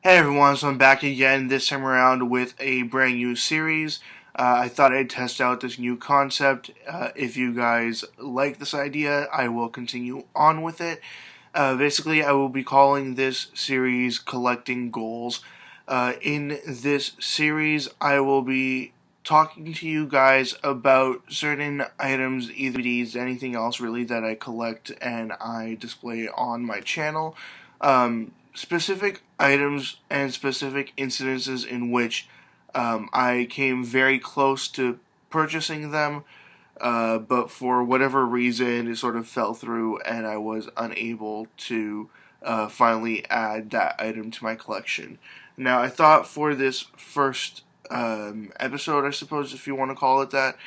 Hey everyone, so I'm back again this time around with a brand new series. I thought I'd test out this new concept. If you guys like this idea, I will continue on with it. Basically, I will be calling this series Collecting Goals. In this series, I will be talking to you guys about certain items, either DVDs, anything else really that I collect and I display on my channel. Specific items and specific incidences in which I came very close to purchasing them, but for whatever reason, it sort of fell through, and I was unable to finally add that item to my collection. Now, I thought for this first episode, I suppose, if you want to call it that,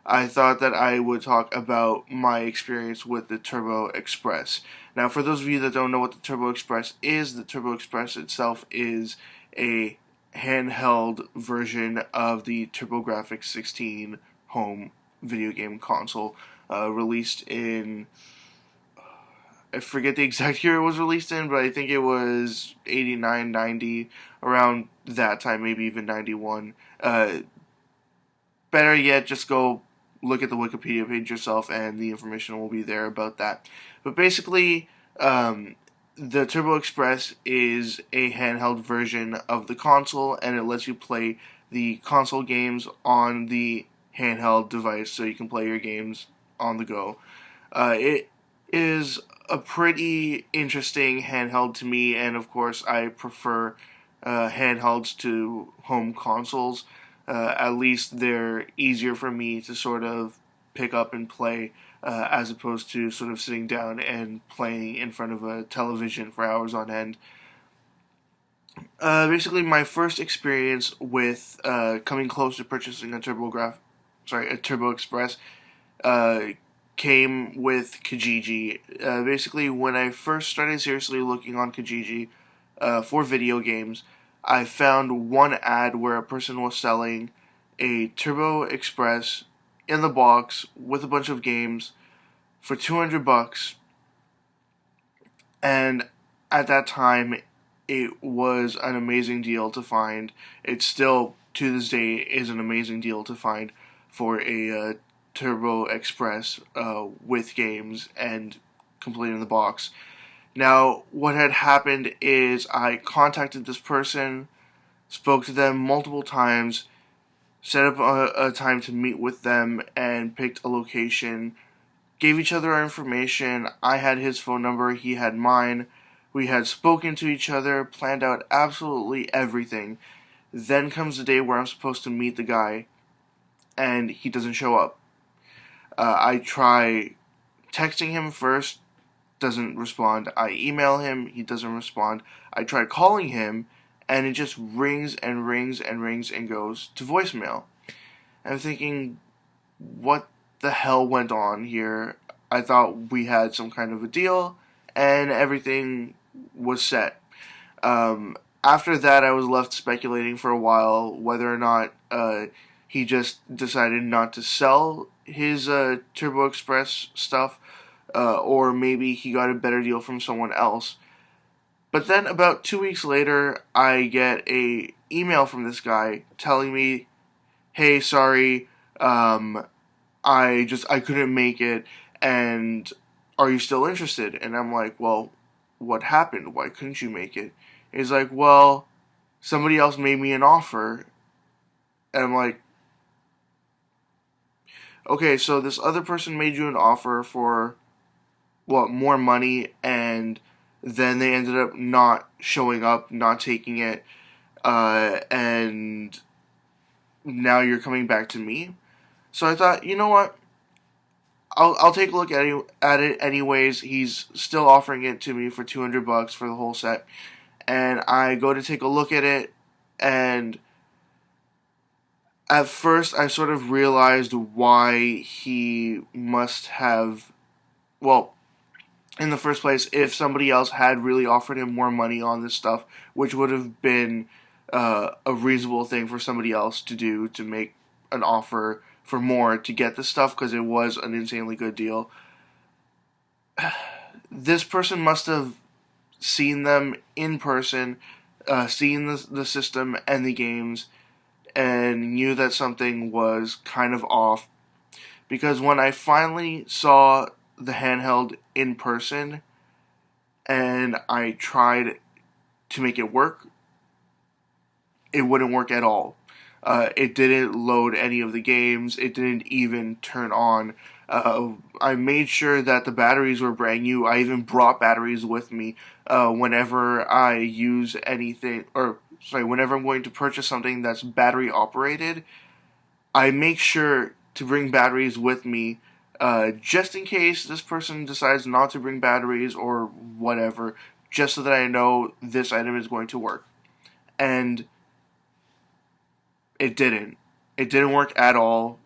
I thought that I would talk about my experience with the TurboExpress. Now, for those of you that don't know what the TurboExpress is, the TurboExpress itself is a handheld version of the TurboGrafx 16 home video game console, released in, I forget the exact year it was released in, but I think it was 89, 90, around that time, maybe even 91. Better yet, just go look at the Wikipedia page yourself, and the information will be there about that. But basically, the Turbo Express is a handheld version of the console, and it lets you play the console games on the handheld device, so you can play your games on the go. It is a pretty interesting handheld to me, and of course, I prefer handhelds to home consoles. At least they're easier for me to sort of pick up and play, as opposed to sort of sitting down and playing in front of a television for hours on end. Basically, my first experience with coming close to purchasing a Turbo Express, uh, came with Kijiji. Basically, when I first started seriously looking on Kijiji for video games, I found one ad where a person was selling a Turbo Express in the box with a bunch of games for $200, and at that time, it was an amazing deal to find. It still, to this day, is an amazing deal to find for a Turbo Express with games and complete in the box. Now, what had happened is I contacted this person, spoke to them multiple times, set up a time to meet with them, and picked a location. Gave each other our information. I had his phone number, he had mine. We had spoken to each other, planned out absolutely everything. Then comes the day where I'm supposed to meet the guy, and he doesn't show up. I try texting him first, doesn't respond. I email him, he doesn't respond. I try calling him, and it just rings and rings and rings and goes to voicemail. I'm thinking, what the hell went on here? I thought we had some kind of a deal, and everything was set. After that, I was left speculating for a while whether or not he just decided not to sell his Turbo Express stuff, or maybe he got a better deal from someone else. But then, about 2 weeks later, I get a email from this guy telling me, "Hey, sorry, I couldn't make it, and are you still interested?" And I'm like, "Well, what happened? Why couldn't you make it?" And he's like, "Well, somebody else made me an offer." And I'm like, "Okay, so this other person made you an offer for what, more money, and then they ended up not showing up, not taking it, and now you're coming back to me?" So I thought, you know what? I'll take a look at it anyways. He's still offering it to me for $200 for the whole set, and I go to take a look at it, and at first I sort of realized why he must have. Well, in the first place, if somebody else had really offered him more money on this stuff, which would have been a reasonable thing for somebody else to do, to make an offer for more to get this stuff, because it was an insanely good deal. This person must have seen them in person, seeing the system and the games, and knew that something was kind of off. Because when I finally saw the handheld in person and I tried to make it work, it wouldn't work at all. It didn't load any of the games. It didn't even turn on. I made sure that the batteries were brand new. I even brought batteries with me whenever I use anything, or sorry, whenever I'm going to purchase something that's battery operated. I make sure to bring batteries with me just in case this person decides not to bring batteries or whatever, just so that I know this item is going to work. And it didn't. It didn't work at all,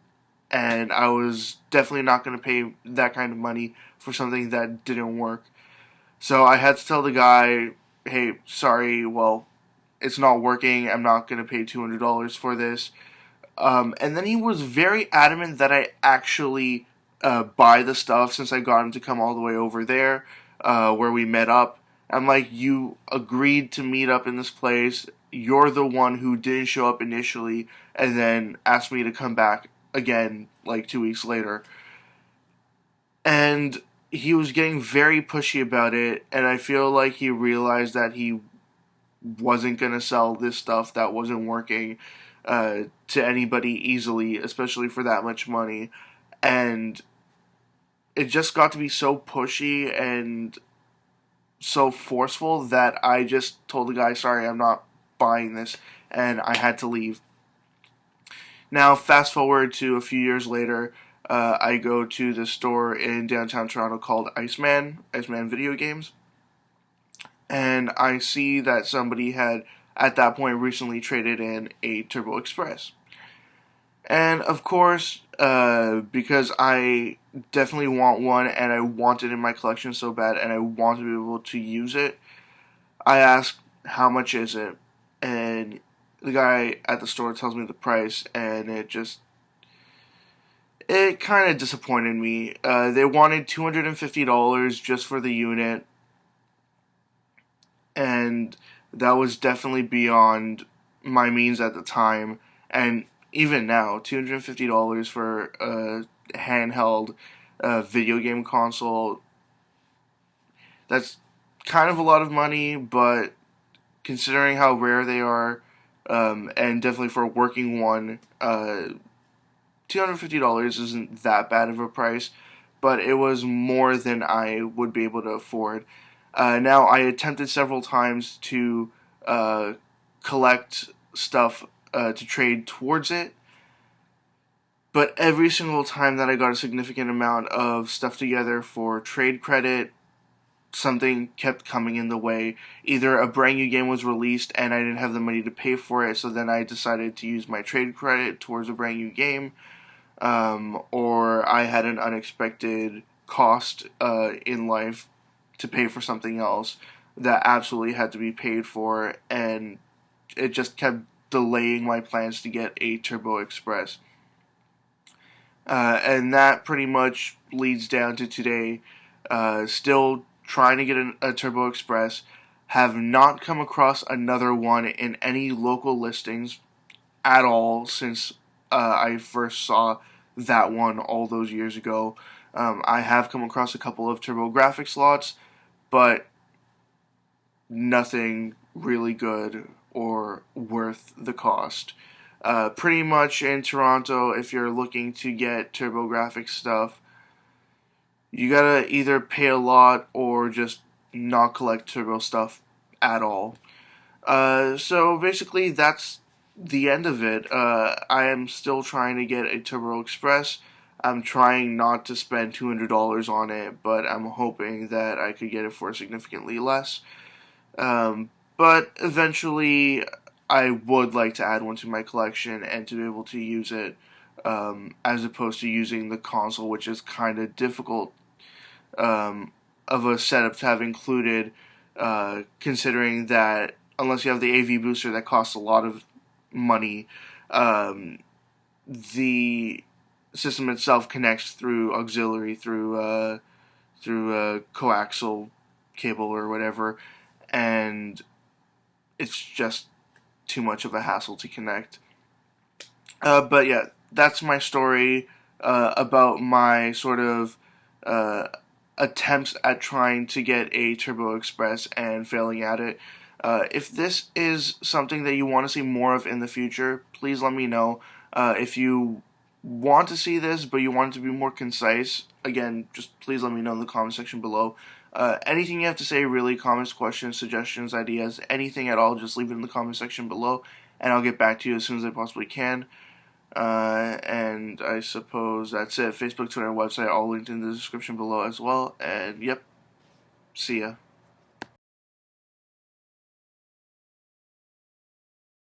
and I was definitely not going to pay that kind of money for something that didn't work. So I had to tell the guy, hey, sorry, well, it's not working. I'm not going to pay $200 for this. And then he was very adamant that I actually buy the stuff since I got him to come all the way over there where we met up. I'm like, you agreed to meet up in this place. You're the one who didn't show up initially and then asked me to come back again like 2 weeks later. And he was getting very pushy about it, and I feel like he realized that he wasn't going to sell this stuff that wasn't working to anybody easily, especially for that much money. And it just got to be so pushy and so forceful that I just told the guy, sorry, I'm not buying this, and I had to leave. Now, fast forward to a few years later, I go to the store in downtown Toronto called Iceman Video Games, and I see that somebody had, at that point, recently traded in a TurboExpress. And of course, because I definitely want one and I want it in my collection so bad and I want to be able to use it, I ask, how much is it? And the guy at the store tells me the price, and it kind of disappointed me. They wanted $250 just for the unit, and that was definitely beyond my means at the time. And even now, $250 for a handheld video game console, that's kind of a lot of money, but considering how rare they are, and definitely for a working one, $250 isn't that bad of a price, but it was more than I would be able to afford. Now, I attempted several times to collect stuff to trade towards it, but every single time that I got a significant amount of stuff together for trade credit, something kept coming in the way. Either a brand new game was released and I didn't have the money to pay for it, so then I decided to use my trade credit towards a brand new game, or I had an unexpected cost in life to pay for something else that absolutely had to be paid for, and it just kept delaying my plans to get a TurboExpress. And that pretty much leads down to today. Still trying to get a TurboExpress. Have not come across another one in any local listings at all since I first saw that one all those years ago. I have come across a couple of TurboGrafx slots, but nothing really good or worth the cost. Pretty much in Toronto, if you're looking to get TurboGrafx stuff, you gotta either pay a lot or just not collect Turbo stuff at all. So basically, that's the end of it. I am still trying to get a TurboExpress. I'm trying not to spend $200 on it, but I'm hoping that I could get it for significantly less. But eventually, I would like to add one to my collection and to be able to use it, as opposed to using the console, which is kind of difficult of a setup to have included, considering that unless you have the AV booster that costs a lot of money, the system itself connects through auxiliary, through coaxial cable or whatever, and it's just too much of a hassle to connect. But yeah, that's my story about my sort of uh, attempts at trying to get a TurboExpress and failing at it. If this is something that you want to see more of in the future, please let me know. If you want to see this, but you want it to be more concise, again, just please let me know in the comment section below. Anything you have to say, really, comments, questions, suggestions, ideas, anything at all, just leave it in the comment section below, and I'll get back to you as soon as I possibly can. And I suppose that's it. Facebook, Twitter, website, all linked in the description below as well. And yep, see ya.